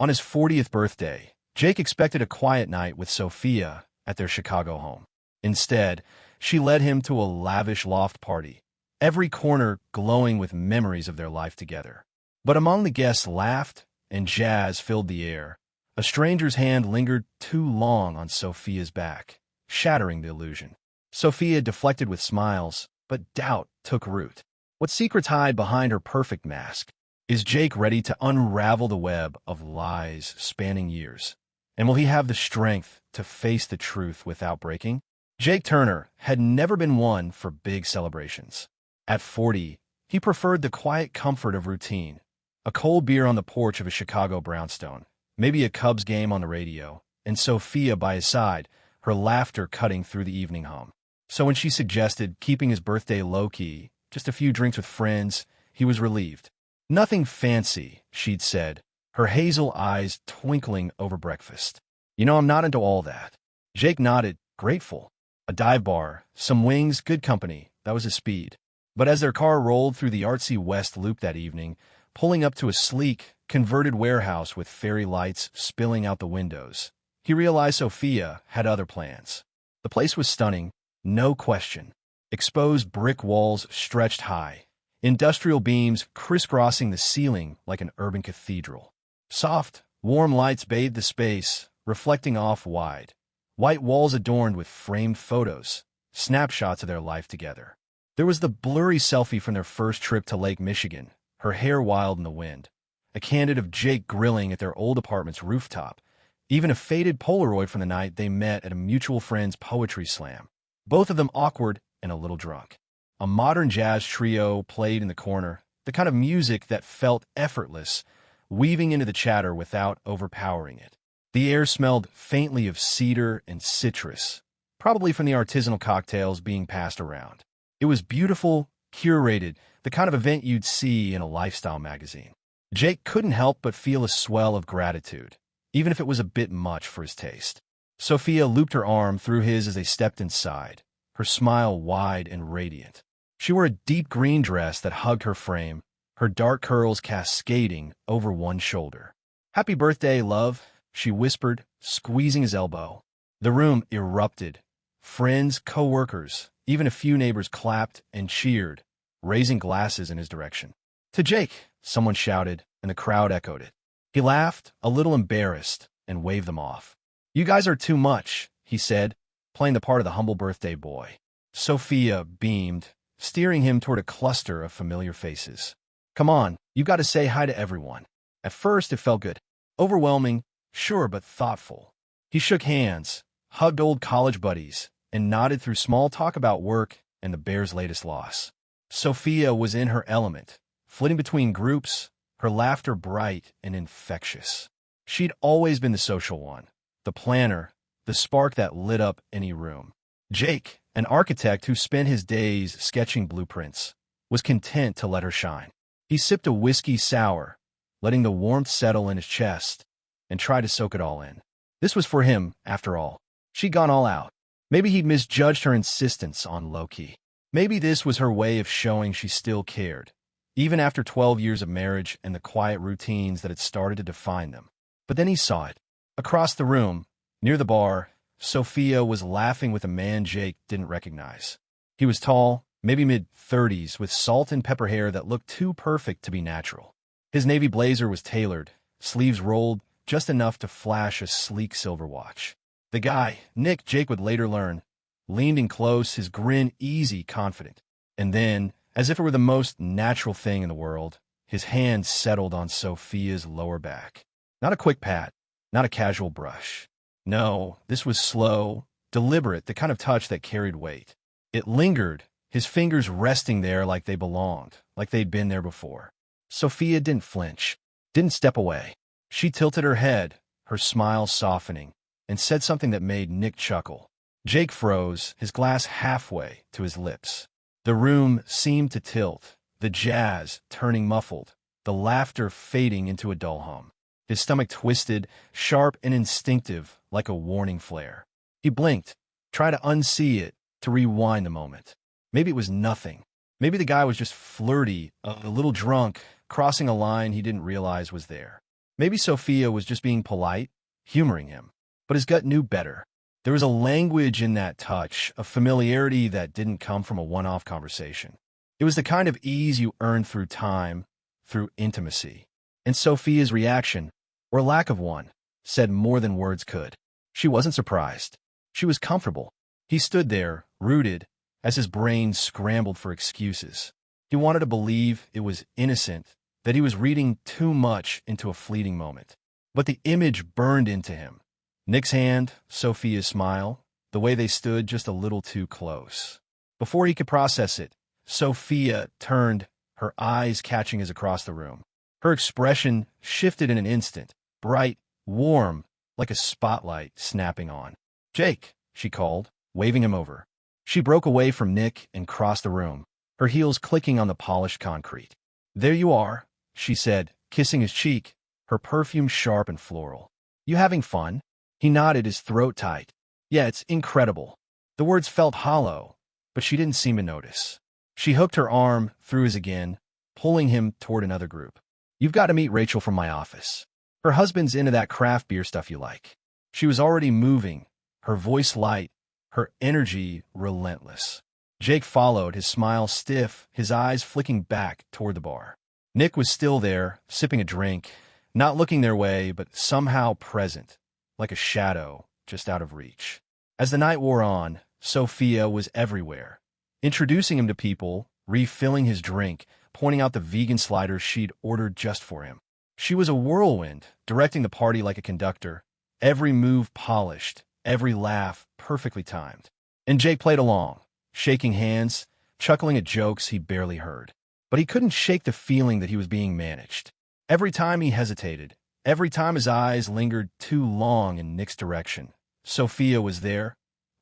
On his 40th birthday, Jake expected a quiet night with Sophia at their Chicago home. Instead, she led him to a lavish loft party, every corner glowing with memories of their life together. But among the guests laughed and jazz filled the air. A stranger's hand lingered too long on Sophia's back, shattering the illusion. Sophia deflected with smiles, but doubt took root. What secrets hide behind her perfect mask? Is Jake ready to unravel the web of lies spanning years? And will he have the strength to face the truth without breaking? Jake Turner had never been one for big celebrations. At 40, he preferred the quiet comfort of routine, a cold beer on the porch of a Chicago brownstone, maybe a Cubs game on the radio, and Sophia by his side, her laughter cutting through the evening hum. So when she suggested keeping his birthday low-key, just a few drinks with friends, he was relieved. Nothing fancy, she'd said, her hazel eyes twinkling over breakfast. You know, I'm not into all that. Jake nodded, grateful. A dive bar, some wings, good company, that was his speed. But as their car rolled through the artsy West Loop that evening, pulling up to a sleek, converted warehouse with fairy lights spilling out the windows, he realized Sophia had other plans. The place was stunning, no question. Exposed brick walls stretched high, industrial beams crisscrossing the ceiling like an urban cathedral. Soft, warm lights bathed the space, reflecting off wide. White walls adorned with framed photos, snapshots of their life together. There was the blurry selfie from their first trip to Lake Michigan, her hair wild in the wind. A candid of Jake grilling at their old apartment's rooftop. Even a faded Polaroid from the night they met at a mutual friend's poetry slam. Both of them awkward and a little drunk. A modern jazz trio played in the corner, the kind of music that felt effortless, weaving into the chatter without overpowering it. The air smelled faintly of cedar and citrus, probably from the artisanal cocktails being passed around. It was beautiful, curated, the kind of event you'd see in a lifestyle magazine. Jake couldn't help but feel a swell of gratitude, even if it was a bit much for his taste. Sophia looped her arm through his as they stepped inside, her smile wide and radiant. She wore a deep green dress that hugged her frame, her dark curls cascading over one shoulder. "Happy birthday, love," she whispered, squeezing his elbow. The room erupted. Friends, co-workers, even a few neighbors clapped and cheered, raising glasses in his direction. "To Jake," someone shouted, and the crowd echoed it. He laughed, a little embarrassed, and waved them off. "You guys are too much," he said, playing the part of the humble birthday boy. Sophia beamed, steering him toward a cluster of familiar faces. "Come on, you've got to say hi to everyone." At first, it felt good. Overwhelming, sure, but thoughtful. He shook hands, hugged old college buddies, and nodded through small talk about work and the Bears' latest loss. Sophia was in her element, flitting between groups, her laughter bright and infectious. She'd always been the social one, the planner, the spark that lit up any room. Jake, an architect who spent his days sketching blueprints, was content to let her shine. He sipped a whiskey sour, letting the warmth settle in his chest, and tried to soak it all in. This was for him, after all. She'd gone all out. Maybe he'd misjudged her insistence on low-key. Maybe this was her way of showing she still cared, even after 12 years of marriage and the quiet routines that had started to define them. But then he saw it. Across the room, near the bar, Sophia was laughing with a man Jake didn't recognize. He was tall, maybe mid-30s, with salt and pepper hair that looked too perfect to be natural. His navy blazer was tailored, sleeves rolled, just enough to flash a sleek silver watch. The guy, Nick, Jake would later learn, leaned in close, his grin easy, confident. And then, as if it were the most natural thing in the world, his hand settled on Sophia's lower back. Not a quick pat, not a casual brush. No, this was slow, deliberate, the kind of touch that carried weight. It lingered, his fingers resting there like they belonged, like they'd been there before. Sophia didn't flinch, didn't step away. She tilted her head, her smile softening, and said something that made Nick chuckle. Jake froze, his glass halfway to his lips. The room seemed to tilt, the jazz turning muffled, the laughter fading into a dull hum. His stomach twisted, sharp and instinctive, like a warning flare. He blinked, tried to unsee it, to rewind the moment. Maybe it was nothing. Maybe the guy was just flirty, a little drunk, crossing a line he didn't realize was there. Maybe Sophia was just being polite, humoring him. But his gut knew better. There was a language in that touch, a familiarity that didn't come from a one-off conversation. It was the kind of ease you earn through time, through intimacy. And Sophia's reaction, or lack of one, said more than words could. She wasn't surprised. She was comfortable. He stood there, rooted, as his brain scrambled for excuses. He wanted to believe it was innocent, that he was reading too much into a fleeting moment. But the image burned into him. Nick's hand, Sophia's smile, the way they stood just a little too close. Before he could process it, Sophia turned, her eyes catching his across the room. Her expression shifted in an instant, bright, warm, like a spotlight snapping on. "Jake," she called, waving him over. She broke away from Nick and crossed the room, her heels clicking on the polished concrete. "There you are," she said, kissing his cheek, her perfume sharp and floral. "You having fun?" He nodded, his throat tight. "Yeah, it's incredible." The words felt hollow, but she didn't seem to notice. She hooked her arm through his again, pulling him toward another group. "You've got to meet Rachel from my office. Her husband's into that craft beer stuff you like." She was already moving, her voice light, her energy relentless. Jake followed, his smile stiff, his eyes flicking back toward the bar. Nick was still there, sipping a drink, not looking their way, but somehow present, like a shadow just out of reach. As the night wore on, Sophia was everywhere, introducing him to people, refilling his drink, pointing out the vegan sliders she'd ordered just for him. She was a whirlwind, directing the party like a conductor, every move polished, every laugh perfectly timed. And Jake played along, shaking hands, chuckling at jokes he barely heard. But he couldn't shake the feeling that he was being managed. Every time he hesitated, every time his eyes lingered too long in Nick's direction, Sophia was there,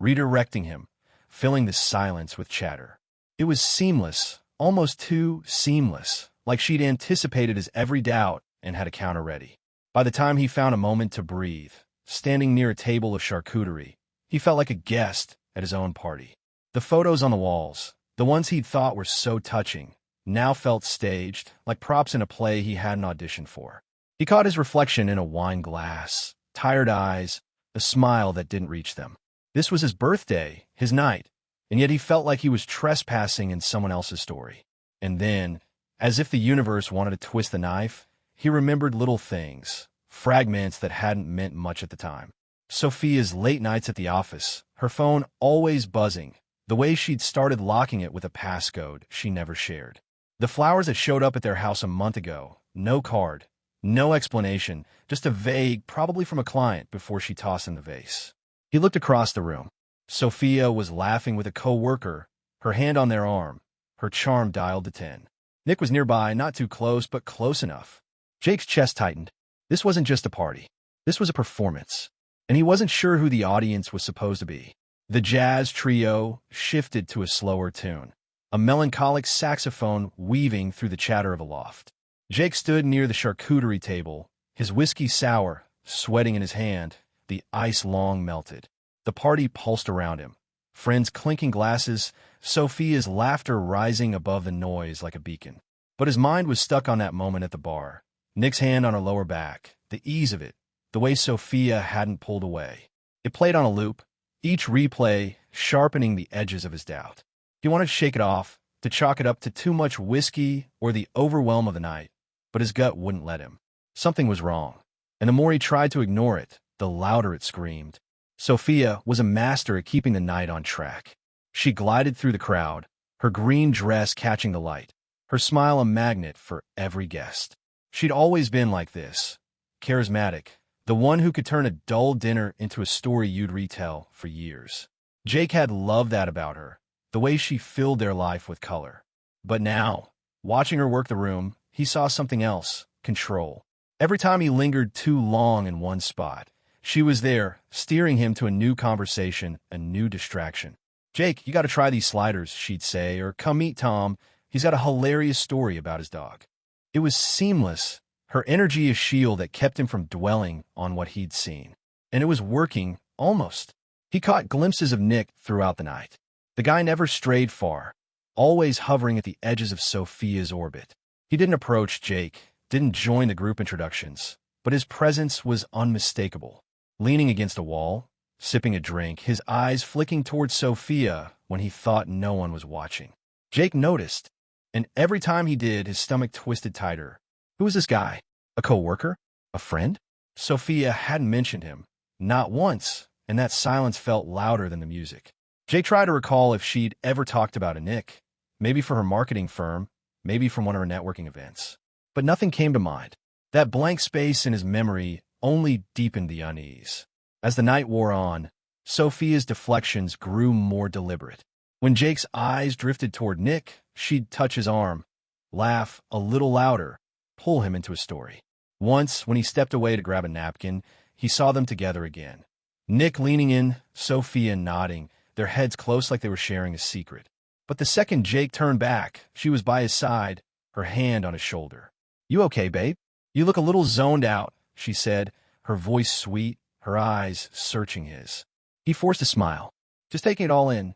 redirecting him, filling the silence with chatter. It was seamless, almost too seamless, like she'd anticipated his every doubt and had a counter ready. By the time he found a moment to breathe, standing near a table of charcuterie, he felt like a guest at his own party. The photos on the walls, the ones he'd thought were so touching, now felt staged, like props in a play he hadn't auditioned for. He caught his reflection in a wine glass, tired eyes, a smile that didn't reach them. This was his birthday, his night, and yet he felt like he was trespassing in someone else's story. And then, as if the universe wanted to twist the knife, he remembered little things, fragments that hadn't meant much at the time. Sophia's late nights at the office, her phone always buzzing, the way she'd started locking it with a passcode she never shared. The flowers that showed up at their house a month ago, no card, no explanation, just a vague, probably from a client, before she tossed in the vase. He looked across the room. Sophia was laughing with a co-worker, her hand on their arm, her charm dialed to 10. Nick was nearby, not too close, but close enough. Jake's chest tightened. This wasn't just a party. This was a performance. And he wasn't sure who the audience was supposed to be. The jazz trio shifted to a slower tune, a melancholic saxophone weaving through the chatter of a loft. Jake stood near the charcuterie table, his whiskey sour, sweating in his hand, the ice long melted. The party pulsed around him, friends clinking glasses, Sophia's laughter rising above the noise like a beacon. But his mind was stuck on that moment at the bar, Nick's hand on her lower back, the ease of it, the way Sophia hadn't pulled away. It played on a loop, each replay sharpening the edges of his doubt. He wanted to shake it off, to chalk it up to too much whiskey or the overwhelm of the night, but his gut wouldn't let him. Something was wrong, and the more he tried to ignore it, the louder it screamed. Sophia was a master at keeping the night on track. She glided through the crowd, her green dress catching the light, her smile a magnet for every guest. She'd always been like this, charismatic, the one who could turn a dull dinner into a story you'd retell for years. Jake had loved that about her, the way she filled their life with color. But now, watching her work the room, he saw something else, control. Every time he lingered too long in one spot, she was there, steering him to a new conversation, a new distraction. "Jake, you got to try these sliders," she'd say, or "Come meet Tom. He's got a hilarious story about his dog." It was seamless, her energy a shield that kept him from dwelling on what he'd seen. And it was working, almost. He caught glimpses of Nick throughout the night. The guy never strayed far, always hovering at the edges of Sophia's orbit. He didn't approach Jake, didn't join the group introductions, but his presence was unmistakable. Leaning against a wall, sipping a drink, his eyes flicking towards Sophia when he thought no one was watching. Jake noticed, and every time he did, his stomach twisted tighter. Who was this guy? A coworker? A friend? Sophia hadn't mentioned him, not once, and that silence felt louder than the music. Jake tried to recall if she'd ever talked about a Nick, maybe for her marketing firm, maybe from one of her networking events. But nothing came to mind. That blank space in his memory only deepened the unease. As the night wore on, Sophia's deflections grew more deliberate. When Jake's eyes drifted toward Nick, she'd touch his arm, laugh a little louder, pull him into a story. Once, when he stepped away to grab a napkin, he saw them together again. Nick leaning in, Sophia nodding, their heads close like they were sharing a secret. But the second Jake turned back, she was by his side, her hand on his shoulder. "You okay, babe? You look a little zoned out," she said, her voice sweet, her eyes searching his. He forced a smile, just taking it all in.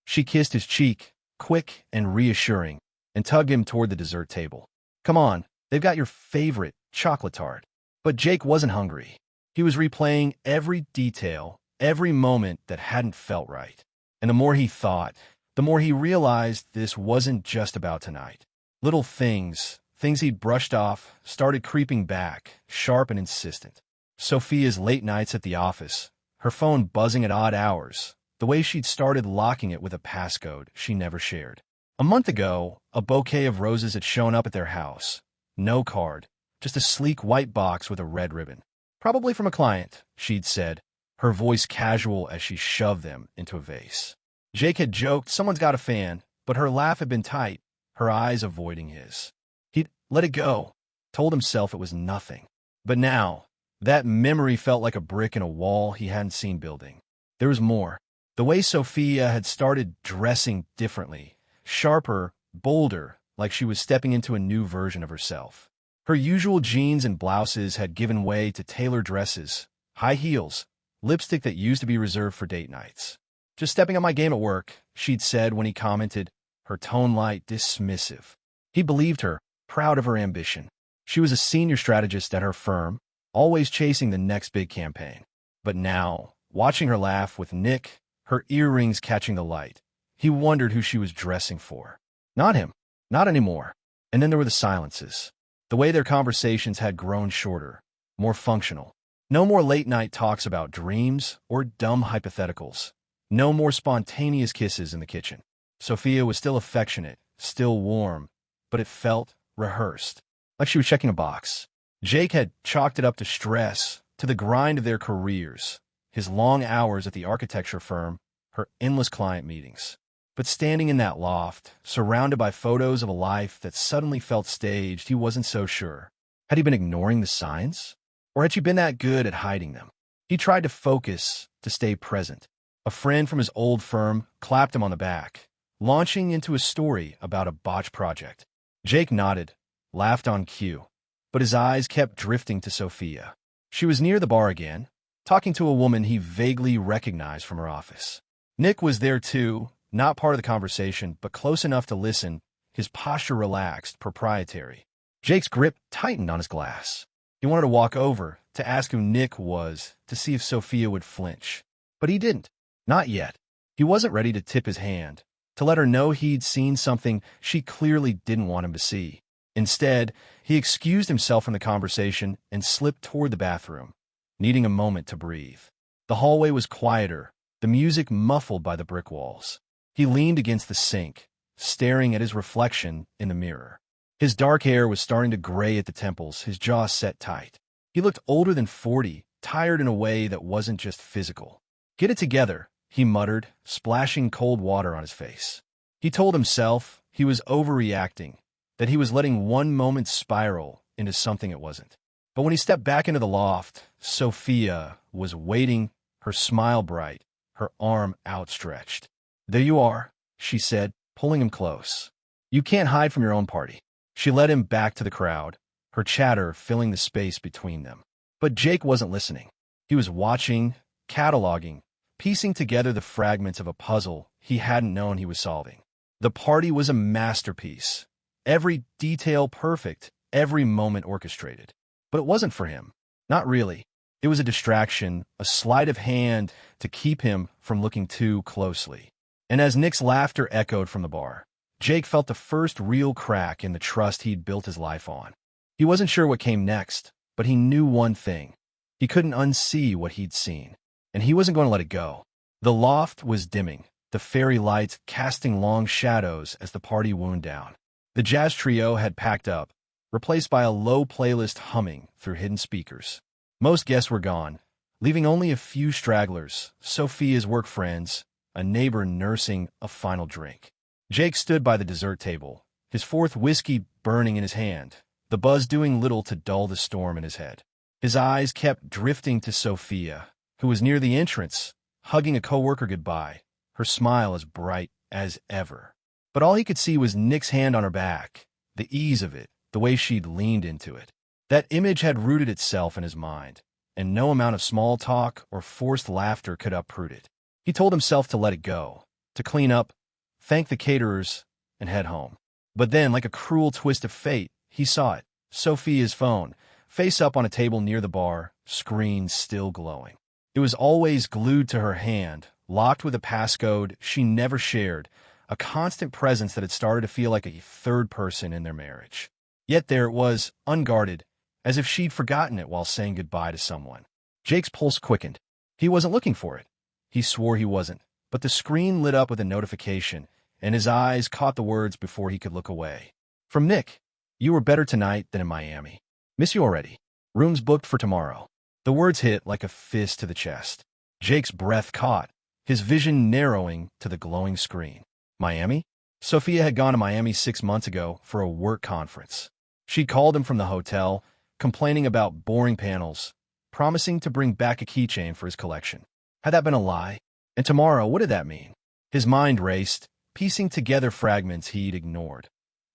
She kissed his cheek, quick and reassuring, and tugged him toward the dessert table. "Come on, they've got your favorite chocolate tart." But Jake wasn't hungry. He was replaying every detail, every moment that hadn't felt right. And the more he thought, the more he realized this wasn't just about tonight. Little things he'd brushed off, started creeping back, sharp and insistent. Sophia's late nights at the office, her phone buzzing at odd hours, the way she'd started locking it with a passcode she never shared. A month ago, a bouquet of roses had shown up at their house. No card, just a sleek white box with a red ribbon. "Probably from a client," she'd said, her voice casual as she shoved them into a vase. Jake had joked, "Someone's got a fan," but her laugh had been tight, her eyes avoiding his. He'd let it go, told himself it was nothing. But now, that memory felt like a brick in a wall he hadn't seen building. There was more. The way Sophia had started dressing differently, sharper, bolder, like she was stepping into a new version of herself. Her usual jeans and blouses had given way to tailored dresses, high heels, lipstick that used to be reserved for date nights. "Just stepping on my game at work," she'd said when he commented, her tone light, dismissive. He believed her, proud of her ambition. She was a senior strategist at her firm, always chasing the next big campaign. But now, watching her laugh with Nick, her earrings catching the light, he wondered who she was dressing for. Not him. Not anymore. And then there were the silences. The way their conversations had grown shorter, more functional. No more late-night talks about dreams or dumb hypotheticals. No more spontaneous kisses in the kitchen. Sophia was still affectionate, still warm, but it felt rehearsed, like she was checking a box. Jake had chalked it up to stress, to the grind of their careers, his long hours at the architecture firm, her endless client meetings. But standing in that loft, surrounded by photos of a life that suddenly felt staged, he wasn't so sure. Had he been ignoring the signs? Or had she been that good at hiding them? He tried to focus, to stay present. A friend from his old firm clapped him on the back, launching into a story about a botched project. Jake nodded, laughed on cue, but his eyes kept drifting to Sophia. She was near the bar again, talking to a woman he vaguely recognized from her office. Nick was there too, not part of the conversation, but close enough to listen, his posture relaxed, proprietary. Jake's grip tightened on his glass. He wanted to walk over, to ask who Nick was, to see if Sophia would flinch. But he didn't. Not yet. He wasn't ready to tip his hand, to let her know he'd seen something she clearly didn't want him to see. Instead, he excused himself from the conversation and slipped toward the bathroom, needing a moment to breathe. The hallway was quieter, the music muffled by the brick walls. He leaned against the sink, staring at his reflection in the mirror. His dark hair was starting to gray at the temples, his jaw set tight. He looked older than 40, tired in a way that wasn't just physical. "Get it together," he muttered, splashing cold water on his face. He told himself he was overreacting, that he was letting one moment spiral into something it wasn't. But when he stepped back into the loft, Sophia was waiting, her smile bright, her arm outstretched. "There you are," she said, pulling him close. "You can't hide from your own party." She led him back to the crowd, her chatter filling the space between them. But Jake wasn't listening. He was watching, cataloging, piecing together the fragments of a puzzle he hadn't known he was solving. The party was a masterpiece, every detail perfect, every moment orchestrated. But it wasn't for him. Not really. It was a distraction, a sleight of hand to keep him from looking too closely. And as Nick's laughter echoed from the bar, Jake felt the first real crack in the trust he'd built his life on. He wasn't sure what came next, but he knew one thing. He couldn't unsee what he'd seen, and he wasn't going to let it go. The loft was dimming, the fairy lights casting long shadows as the party wound down. The jazz trio had packed up, replaced by a low playlist humming through hidden speakers. Most guests were gone, leaving only a few stragglers, Sophia's work friends, a neighbor nursing a final drink. Jake stood by the dessert table, his fourth whiskey burning in his hand, the buzz doing little to dull the storm in his head. His eyes kept drifting to Sophia, who was near the entrance, hugging a coworker goodbye, her smile as bright as ever. But all he could see was Nick's hand on her back, the ease of it, the way she'd leaned into it. That image had rooted itself in his mind, and no amount of small talk or forced laughter could uproot it. He told himself to let it go, to clean up, thank the caterers, and head home. But then, like a cruel twist of fate, he saw it, Sophia's phone, face up on a table near the bar, screen still glowing. It was always glued to her hand, locked with a passcode she never shared, a constant presence that had started to feel like a third person in their marriage. Yet there it was, unguarded, as if she'd forgotten it while saying goodbye to someone. Jake's pulse quickened. He wasn't looking for it. He swore he wasn't, but the screen lit up with a notification, and his eyes caught the words before he could look away. From Nick, "You were better tonight than in Miami. Miss you already. Rooms booked for tomorrow." The words hit like a fist to the chest. Jake's breath caught, his vision narrowing to the glowing screen. Miami? Sophia had gone to Miami 6 months ago for a work conference. She'd called him from the hotel, complaining about boring panels, promising to bring back a keychain for his collection. Had that been a lie? And tomorrow, what did that mean? His mind raced, piecing together fragments he'd ignored.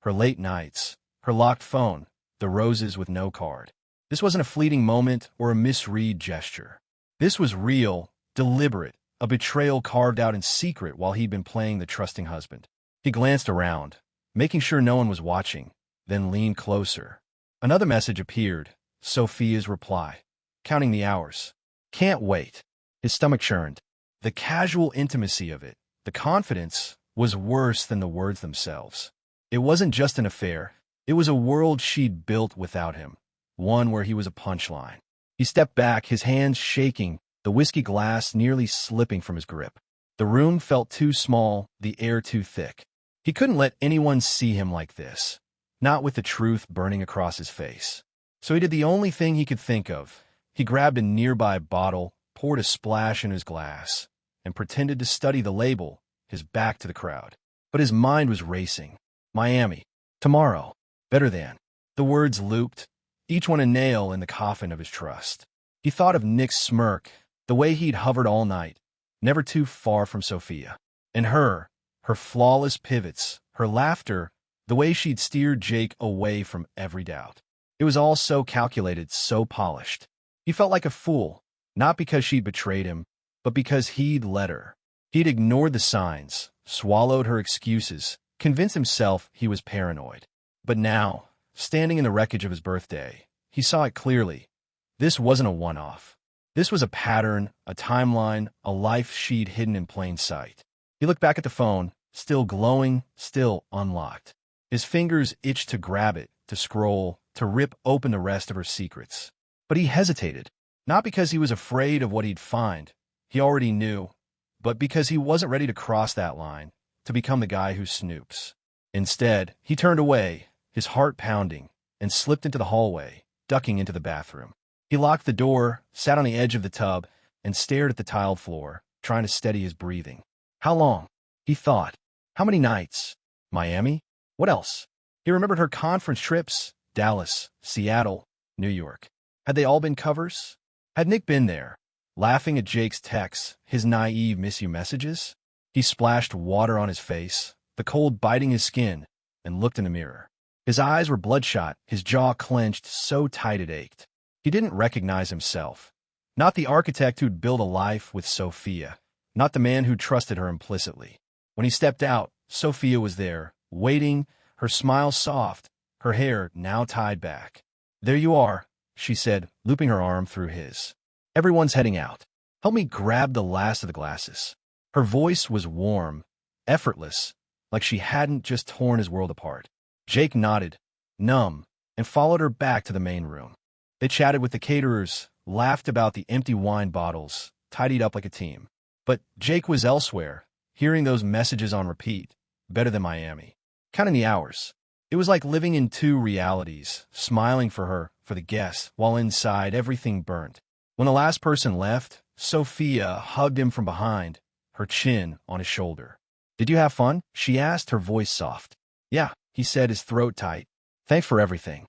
Her late nights, her locked phone, the roses with no card. This wasn't a fleeting moment or a misread gesture. This was real, deliberate, a betrayal carved out in secret while he'd been playing the trusting husband. He glanced around, making sure no one was watching, then leaned closer. Another message appeared, Sophia's reply, counting the hours. Can't wait. His stomach churned. The casual intimacy of it, the confidence, was worse than the words themselves. It wasn't just an affair. It was a world she'd built without him, one where he was a punchline. He stepped back, his hands shaking, the whiskey glass nearly slipping from his grip. The room felt too small, the air too thick. He couldn't let anyone see him like this, not with the truth burning across his face. So he did the only thing he could think of. He grabbed a nearby bottle, poured a splash in his glass, and pretended to study the label, his back to the crowd. But his mind was racing. Miami. Tomorrow. Better than. The words looped, each one a nail in the coffin of his trust. He thought of Nick's smirk, the way he'd hovered all night, never too far from Sophia. And her flawless pivots, her laughter, the way she'd steered Jake away from every doubt. It was all so calculated, so polished. He felt like a fool, not because she'd betrayed him, but because he'd let her. He'd ignored the signs, swallowed her excuses, convinced himself he was paranoid. But now, standing in the wreckage of his birthday, he saw it clearly. This wasn't a one-off. This was a pattern, a timeline, a life she'd hidden in plain sight. He looked back at the phone, still glowing, still unlocked. His fingers itched to grab it, to scroll, to rip open the rest of her secrets. But he hesitated, not because he was afraid of what he'd find. He already knew, but because he wasn't ready to cross that line, to become the guy who snoops. Instead, he turned away, his heart pounding, and slipped into the hallway, ducking into the bathroom. He locked the door, sat on the edge of the tub, and stared at the tiled floor, trying to steady his breathing. How long? He thought. How many nights? Miami? What else? He remembered her conference trips, Dallas, Seattle, New York. Had they all been covers? Had Nick been there, laughing at Jake's texts, his naive miss you messages? He splashed water on his face, the cold biting his skin, and looked in the mirror. His eyes were bloodshot, his jaw clenched so tight it ached. He didn't recognize himself. Not the architect who'd built a life with Sophia, not the man who trusted her implicitly. When he stepped out, Sophia was there, waiting, her smile soft, her hair now tied back. "There you are," she said, looping her arm through his. Everyone's heading out. Help me grab the last of the glasses. Her voice was warm, effortless, like she hadn't just torn his world apart. Jake nodded, numb, and followed her back to the main room. They chatted with the caterers, laughed about the empty wine bottles, tidied up like a team. But Jake was elsewhere, hearing those messages on repeat, better than Miami. Counting the hours. It was like living in two realities, smiling for her, for the guests, while inside everything burnt. When the last person left, Sophia hugged him from behind, her chin on his shoulder. Did you have fun? She asked, her voice soft. Yeah, he said, his throat tight. Thanks for everything.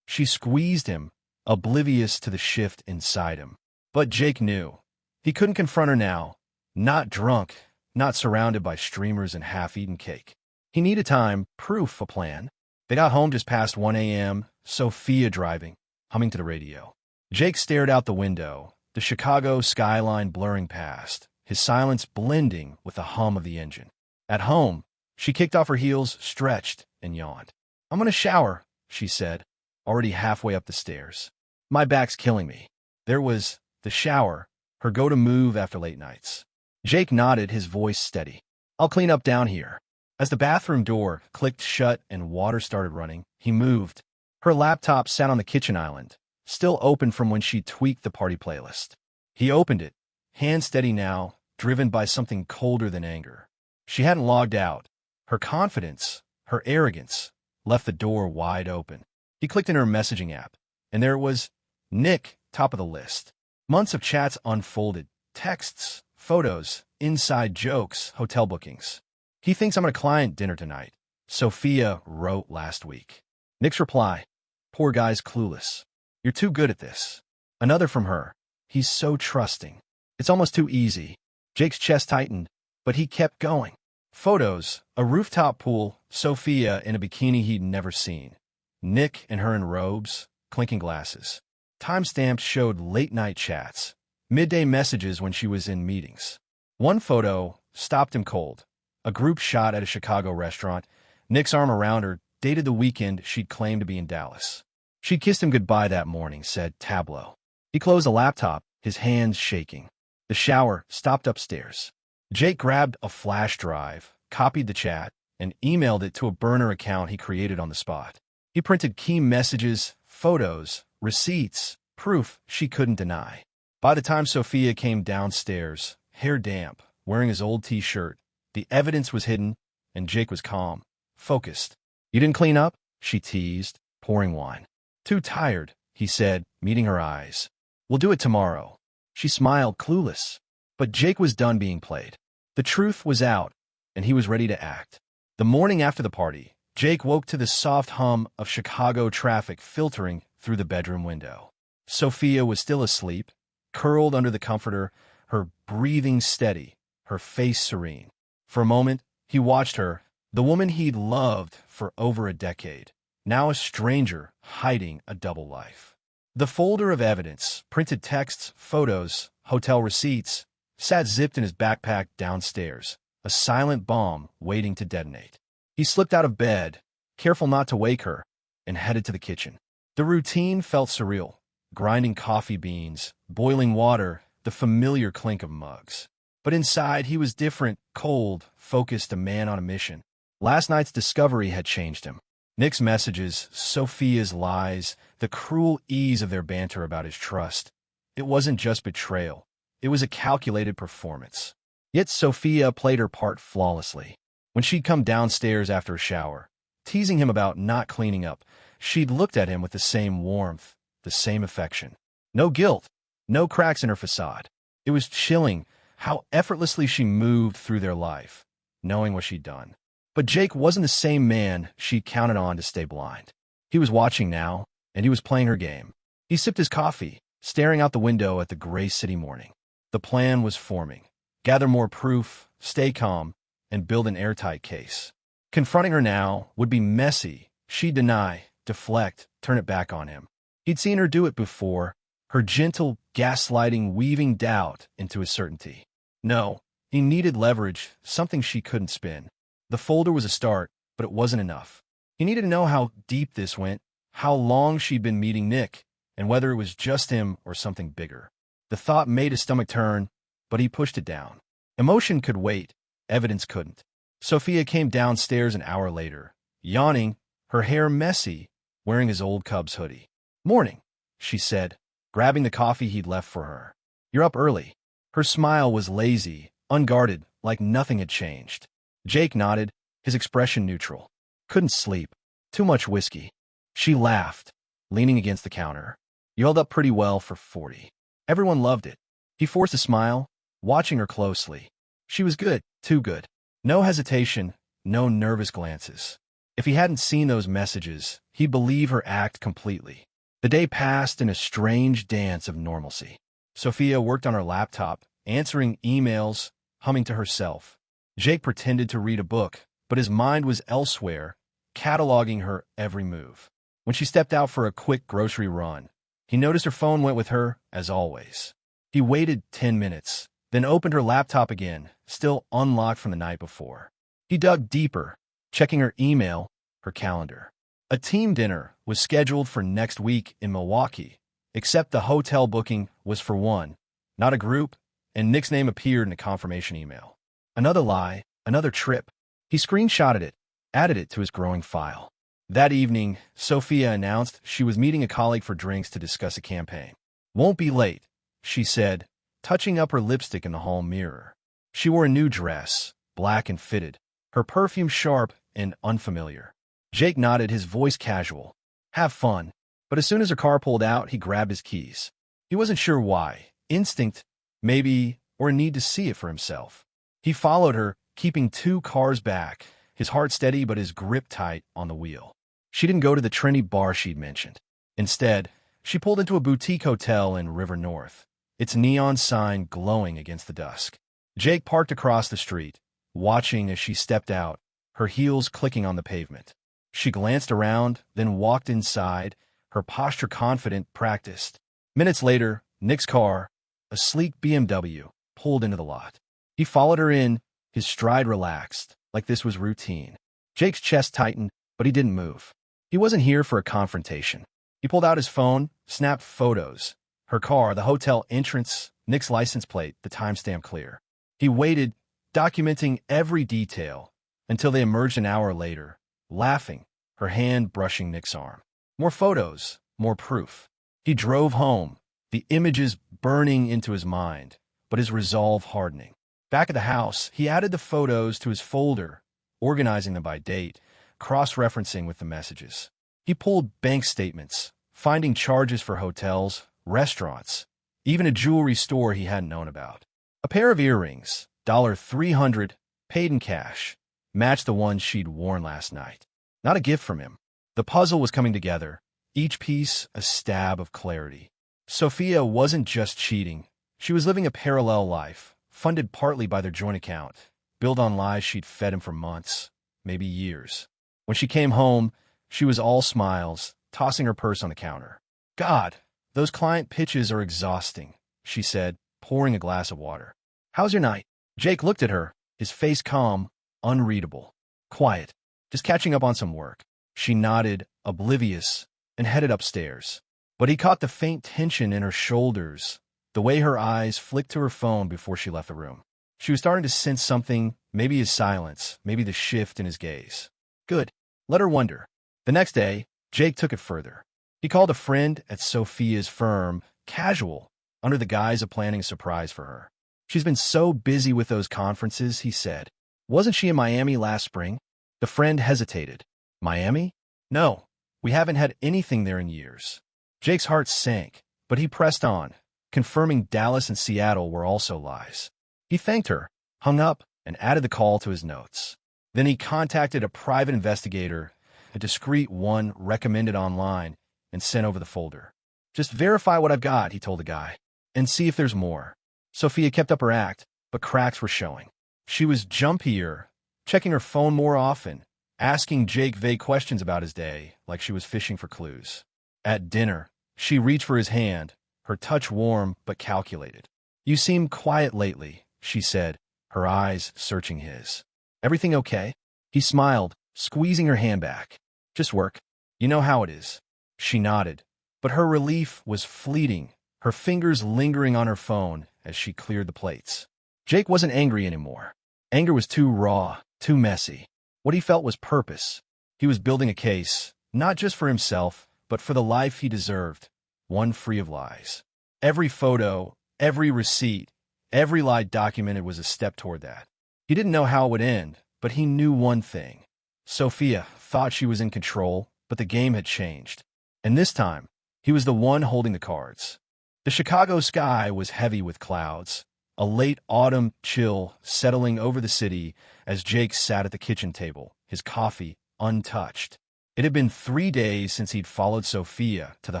She squeezed him, oblivious to the shift inside him. But Jake knew. He couldn't confront her now. Not drunk, not surrounded by streamers and half-eaten cake. He needed time, proof, a plan. They got home just past 1 a.m., Sophia driving, humming to the radio. Jake stared out the window, the Chicago skyline blurring past, his silence blending with the hum of the engine. At home, she kicked off her heels, stretched, and yawned. I'm gonna shower, she said, already halfway up the stairs. My back's killing me. There was the shower, her go-to move after late nights. Jake nodded, his voice steady. I'll clean up down here. As the bathroom door clicked shut and water started running, he moved. Her laptop sat on the kitchen island, still open from when she tweaked the party playlist. He opened it, hand steady now, driven by something colder than anger. She hadn't logged out. Her confidence, her arrogance, left the door wide open. He clicked in her messaging app, and there it was, Nick, top of the list. Months of chats unfolded, texts, photos, inside jokes, hotel bookings. He thinks I'm at a client dinner tonight, Sophia wrote last week. Nick's reply, poor guy's clueless. You're too good at this. Another from her, he's so trusting. It's almost too easy. Jake's chest tightened, but he kept going. Photos, a rooftop pool, Sophia in a bikini he'd never seen. Nick and her in robes, clinking glasses. Timestamps showed late-night chats, midday messages when she was in meetings. One photo stopped him cold. A group shot at a Chicago restaurant. Nick's arm around her, dated the weekend she'd claimed to be in Dallas. She'd kissed him goodbye that morning, said Tableau. He closed the laptop, his hands shaking. The shower stopped upstairs. Jake grabbed a flash drive, copied the chat, and emailed it to a burner account he created on the spot. He printed key messages, photos, receipts, proof she couldn't deny. By the time Sophia came downstairs, hair damp, wearing his old t-shirt, the evidence was hidden, and Jake was calm, focused. You didn't clean up? She teased, pouring wine. Too tired, he said, meeting her eyes. We'll do it tomorrow. She smiled, clueless. But Jake was done being played. The truth was out, and he was ready to act. The morning after the party, Jake woke to the soft hum of Chicago traffic filtering through the bedroom window. Sophia was still asleep, curled under the comforter, her breathing steady, her face serene. For a moment, he watched her, the woman he'd loved for over a decade, now a stranger hiding a double life. The folder of evidence, printed texts, photos, hotel receipts, sat zipped in his backpack downstairs, a silent bomb waiting to detonate. He slipped out of bed, careful not to wake her, and headed to the kitchen. The routine felt surreal. Grinding coffee beans, boiling water, the familiar clink of mugs. But inside, he was different, cold, focused, a man on a mission. Last night's discovery had changed him. Nick's messages, Sophia's lies, the cruel ease of their banter about his trust. It wasn't just betrayal. It was a calculated performance. Yet Sophia played her part flawlessly. When she'd come downstairs after a shower, teasing him about not cleaning up, she'd looked at him with the same warmth, the same affection. No guilt, no cracks in her facade. It was chilling how effortlessly she moved through their life, knowing what she'd done. But Jake wasn't the same man she'd counted on to stay blind. He was watching now, and he was playing her game. He sipped his coffee, staring out the window at the gray city morning. The plan was forming. Gather more proof, stay calm, and build an airtight case. Confronting her now would be messy. She'd deny, deflect, turn it back on him. He'd seen her do it before, her gentle gaslighting weaving doubt into his certainty. No, he needed leverage, something she couldn't spin. The folder was a start, but it wasn't enough. He needed to know how deep this went, how long she'd been meeting Nick, and whether it was just him or something bigger. The thought made his stomach turn, but he pushed it down. Emotion could wait, evidence couldn't. Sophia came downstairs an hour later, yawning, her hair messy, wearing his old Cubs hoodie. "Morning," she said, grabbing the coffee he'd left for her. "You're up early." Her smile was lazy, unguarded, like nothing had changed. Jake nodded, his expression neutral. "Couldn't sleep. Too much whiskey." She laughed, leaning against the counter. "You held up pretty well for 40. Everyone loved it." He forced a smile, watching her closely. She was good, too good. No hesitation, no nervous glances. If he hadn't seen those messages, he'd believe her act completely. The day passed in a strange dance of normalcy. Sophia worked on her laptop, answering emails, humming to herself. Jake pretended to read a book, but his mind was elsewhere, cataloging her every move. When she stepped out for a quick grocery run, he noticed her phone went with her, as always. He waited 10 minutes, then opened her laptop again, still unlocked from the night before. He dug deeper, checking her email, her calendar. A team dinner was scheduled for next week in Milwaukee, except the hotel booking was for one, not a group, and Nick's name appeared in a confirmation email. Another lie, another trip. He screenshotted it, added it to his growing file. That evening, Sophia announced she was meeting a colleague for drinks to discuss a campaign. "Won't be late," she said, touching up her lipstick in the hall mirror. She wore a new dress, black and fitted, her perfume sharp and unfamiliar. Jake nodded, his voice casual. "Have fun." But as soon as her car pulled out, he grabbed his keys. He wasn't sure why. Instinct, maybe, or a need to see it for himself. He followed her, keeping 2 cars back, his heart steady but his grip tight on the wheel. She didn't go to the trendy bar she'd mentioned. Instead, she pulled into a boutique hotel in River North, its neon sign glowing against the dusk. Jake parked across the street, watching as she stepped out, her heels clicking on the pavement. She glanced around, then walked inside, her posture confident, practiced. Minutes later, Nick's car, a sleek BMW, pulled into the lot. He followed her in, his stride relaxed, like this was routine. Jake's chest tightened, but he didn't move. He wasn't here for a confrontation. He pulled out his phone, snapped photos. Her car, the hotel entrance, Nick's license plate, the timestamp clear. He waited, documenting every detail, until they emerged an hour later, laughing, her hand brushing Nick's arm. More photos, more proof. He drove home, the images burning into his mind, but his resolve hardening. Back at the house, he added the photos to his folder, organizing them by date, cross-referencing with the messages. He pulled bank statements, finding charges for hotels, restaurants, even a jewelry store he hadn't known about. A pair of earrings, $300, paid in cash, matched the ones she'd worn last night. Not a gift from him. The puzzle was coming together, each piece a stab of clarity. Sophia wasn't just cheating. She was living a parallel life, funded partly by their joint account, built on lies she'd fed him for months, maybe years. When she came home, she was all smiles, tossing her purse on the counter. "God, those client pitches are exhausting," she said, pouring a glass of water. "How's your night?" Jake looked at her, his face calm, unreadable. "Quiet. Just catching up on some work." She nodded, oblivious, and headed upstairs. But he caught the faint tension in her shoulders, the way her eyes flicked to her phone before she left the room. She was starting to sense something, maybe his silence, maybe the shift in his gaze. Good. Let her wonder. The next day, Jake took it further. He called a friend at Sophia's firm, casual, under the guise of planning a surprise for her. "She's been so busy with those conferences," he said. "Wasn't she in Miami last spring?" The friend hesitated. "Miami? No, we haven't had anything there in years." Jake's heart sank, but he pressed on, confirming Dallas and Seattle were also lies. He thanked her, hung up, and added the call to his notes. Then he contacted a private investigator, a discreet one recommended online, and sent over the folder. "Just verify what I've got," he told the guy, "and see if there's more." Sophia kept up her act, but cracks were showing. She was jumpier, checking her phone more often, asking Jake vague questions about his day, like she was fishing for clues. At dinner, she reached for his hand, her touch warm but calculated. "You seem quiet lately," she said, her eyes searching his. "Everything okay?" He smiled, squeezing her hand back. "Just work. You know how it is." She nodded, But her relief was fleeting, her fingers lingering on her phone as she cleared the plates. Jake wasn't angry anymore. Anger was too raw, too messy. What he felt was purpose. He was building a case, not just for himself, but for the life he deserved, one free of lies. Every photo, every receipt, every lie documented was a step toward that. He didn't know how it would end, but he knew one thing. Sophia thought she was in control, but the game had changed. And this time, he was the one holding the cards. The Chicago sky was heavy with clouds, a late autumn chill settling over the city as Jake sat at the kitchen table, his coffee untouched. It had been 3 days since he'd followed Sophia to the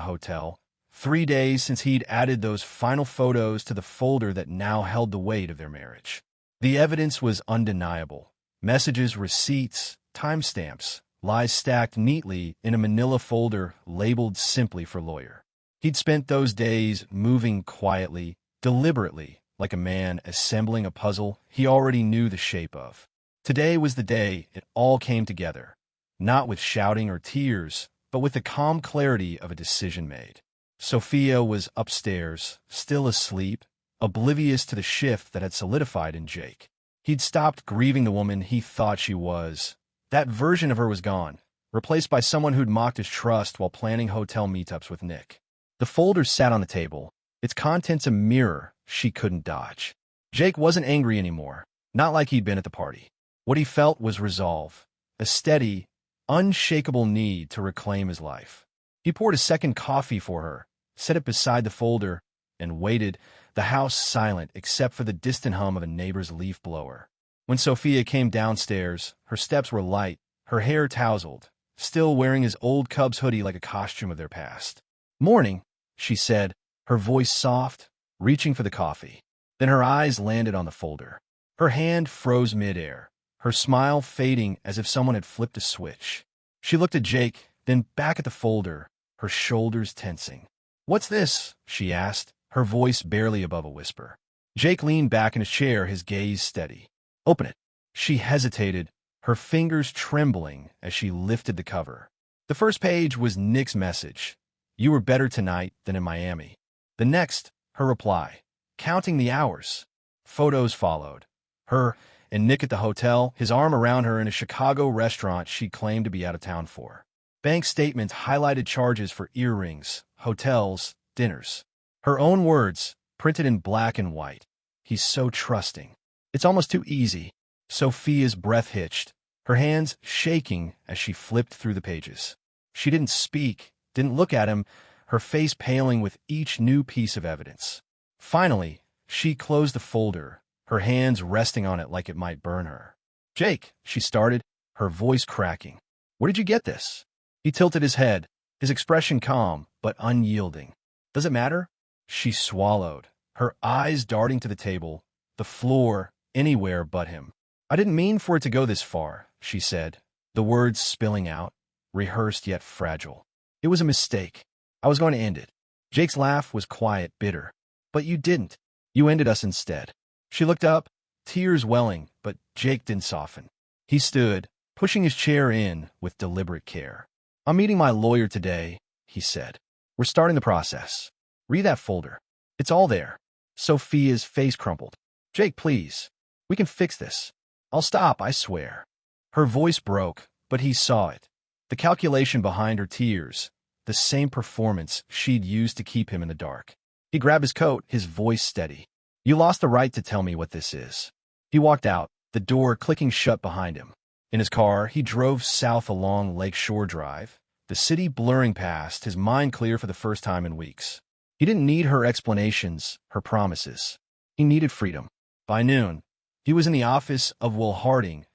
hotel, 3 days since he'd added those final photos to the folder that now held the weight of their marriage. The evidence was undeniable. Messages, receipts, timestamps, lies stacked neatly in a manila folder labeled simply for lawyer. He'd spent those days moving quietly, deliberately, like a man assembling a puzzle he already knew the shape of. Today was the day it all came together, not with shouting or tears, but with the calm clarity of a decision made. Sophia was upstairs, still asleep, oblivious to the shift that had solidified in Jake. He'd stopped grieving the woman he thought she was. That version of her was gone, replaced by someone who'd mocked his trust while planning hotel meetups with Nick. The folder sat on the table, its contents a mirror she couldn't dodge. Jake wasn't angry anymore, not like he'd been at the party. What he felt was resolve, a steady, unshakable need to reclaim his life. He poured a second coffee for her, set it beside the folder, and waited, the house silent except for the distant hum of a neighbor's leaf blower. When Sophia came downstairs, her steps were light, her hair tousled, still wearing his old Cubs hoodie like a costume of their past. "Morning," she said, her voice soft, reaching for the coffee. Then her eyes landed on the folder. Her hand froze midair, her smile fading as if someone had flipped a switch. She looked at Jake, then back at the folder, her shoulders tensing. "What's this?" she asked, her voice barely above a whisper. Jake leaned back in his chair, his gaze steady. "Open it." She hesitated, her fingers trembling as she lifted the cover. The first page was Nick's message. "You were better tonight than in Miami." The next, her reply, counting the hours. Photos followed. Her and Nick at the hotel, his arm around her in a Chicago restaurant she claimed to be out of town for. Bank statements highlighted charges for earrings, hotels, dinners. Her own words, printed in black and white. "He's so trusting. It's almost too easy." Sophia's breath hitched, her hands shaking as she flipped through the pages. She didn't speak, didn't look at him, her face paling with each new piece of evidence. Finally, she closed the folder, her hands resting on it like it might burn her. "Jake," she started, her voice cracking. "Where did you get this?" He tilted his head, his expression calm but unyielding. "Does it matter?" She swallowed, her eyes darting to the table, the floor, anywhere but him. "I didn't mean for it to go this far," she said, the words spilling out, rehearsed yet fragile. "It was a mistake. I was going to end it." Jake's laugh was quiet, bitter. "But you didn't. You ended us instead." She looked up, tears welling, but Jake didn't soften. He stood, pushing his chair in with deliberate care. "I'm meeting my lawyer today," he said. "We're starting the process. Read that folder. It's all there." Sophia's face crumpled. "Jake, please. We can fix this. I'll stop, I swear." Her voice broke, but he saw it. The calculation behind her tears, the same performance she'd used to keep him in the dark. He grabbed his coat, his voice steady. "You lost the right to tell me what this is." He walked out, the door clicking shut behind him. In his car, he drove south along Lake Shore Drive, the city blurring past, his mind clear for the first time in weeks. He didn't need her explanations, her promises. He needed freedom. By noon, he was in the office of Will Harding,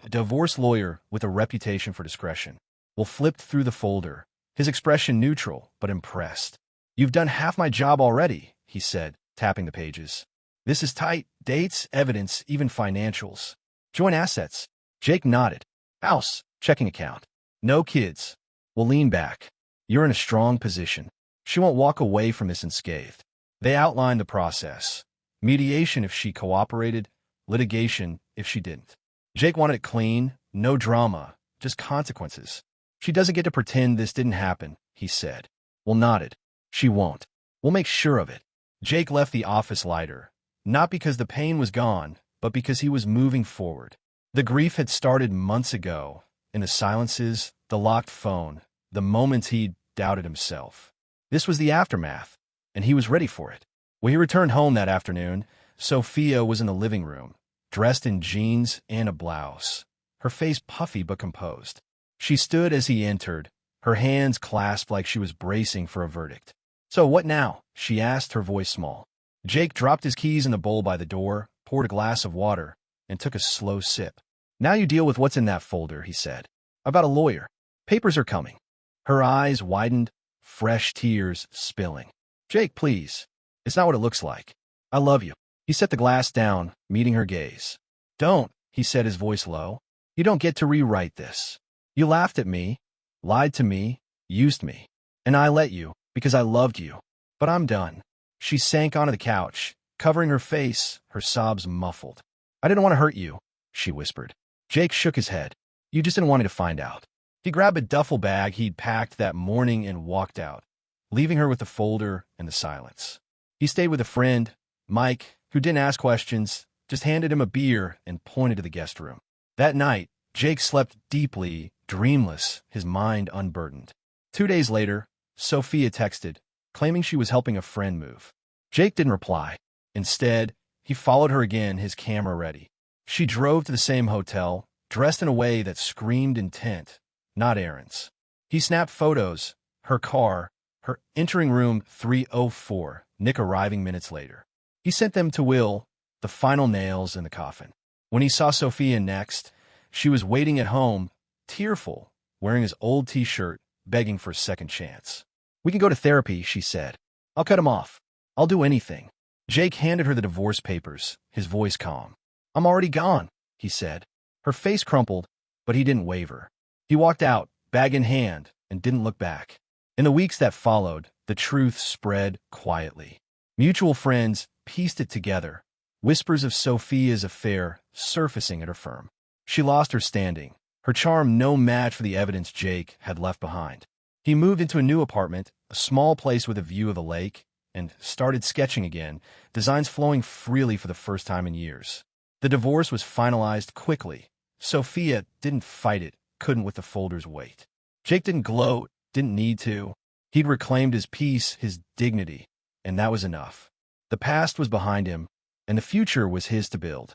a divorce lawyer with a reputation for discretion. Will flipped through the folder, his expression neutral but impressed. "You've done half my job already," he said, tapping the pages. "This is tight. Dates, evidence, even financials. Joint assets." Jake nodded. "House, checking account. No kids." Will lean back. "You're in a strong position. She won't walk away from this unscathed." They outlined the process. Mediation if she cooperated, litigation if she didn't. Jake wanted it clean, no drama, just consequences. "She doesn't get to pretend this didn't happen," he said. Will nodded. She won't. We'll make sure of it. Jake left the office lighter, not because the pain was gone, but because he was moving forward. The grief had started months ago, in the silences, the locked phone, the moments he'd doubted himself. This was the aftermath, and he was ready for it. When he returned home that afternoon, Sophia was in the living room, dressed in jeans and a blouse, her face puffy but composed. She stood as he entered, her hands clasped like she was bracing for a verdict. "So what now?" she asked, her voice small. Jake dropped his keys in the bowl by the door, poured a glass of water, and took a slow sip. "Now you deal with what's in that folder," he said. "About a lawyer. Papers are coming." Her eyes widened, fresh tears spilling. "Jake, please. It's not what it looks like. I love you." He set the glass down, meeting her gaze. "Don't," he said, his voice low. "You don't get to rewrite this. You laughed at me, lied to me, used me. And I let you, because I loved you. But I'm done." She sank onto the couch, covering her face, her sobs muffled. "I didn't want to hurt you," she whispered. Jake shook his head. "You just didn't want me to find out." He grabbed a duffel bag he'd packed that morning and walked out, leaving her with the folder and the silence. He stayed with a friend, Mike, who didn't ask questions, just handed him a beer and pointed to the guest room. That night, Jake slept deeply, dreamless, his mind unburdened. 2 days later, Sophia texted, claiming she was helping a friend move. Jake didn't reply. Instead, he followed her again, his camera ready. She drove to the same hotel, dressed in a way that screamed intent, not errands. He snapped photos, her car, her entering room 304, Nick arriving minutes later. He sent them to Will, the final nails in the coffin. When he saw Sophia next, she was waiting at home, tearful, wearing his old t-shirt, begging for a second chance. "We can go to therapy," she said. "I'll cut him off. I'll do anything." Jake handed her the divorce papers, his voice calm. "I'm already gone," he said. Her face crumpled, but he didn't waver. He walked out, bag in hand, and didn't look back. In the weeks that followed, the truth spread quietly. Mutual friends pieced it together, whispers of Sophia's affair surfacing at her firm. She lost her standing, her charm no match for the evidence Jake had left behind. He moved into a new apartment, a small place with a view of the lake, and started sketching again, designs flowing freely for the first time in years. The divorce was finalized quickly. Sophia didn't fight it, couldn't with the folder's weight. Jake didn't gloat, didn't need to. He'd reclaimed his peace, his dignity, and that was enough. The past was behind him, and the future was his to build.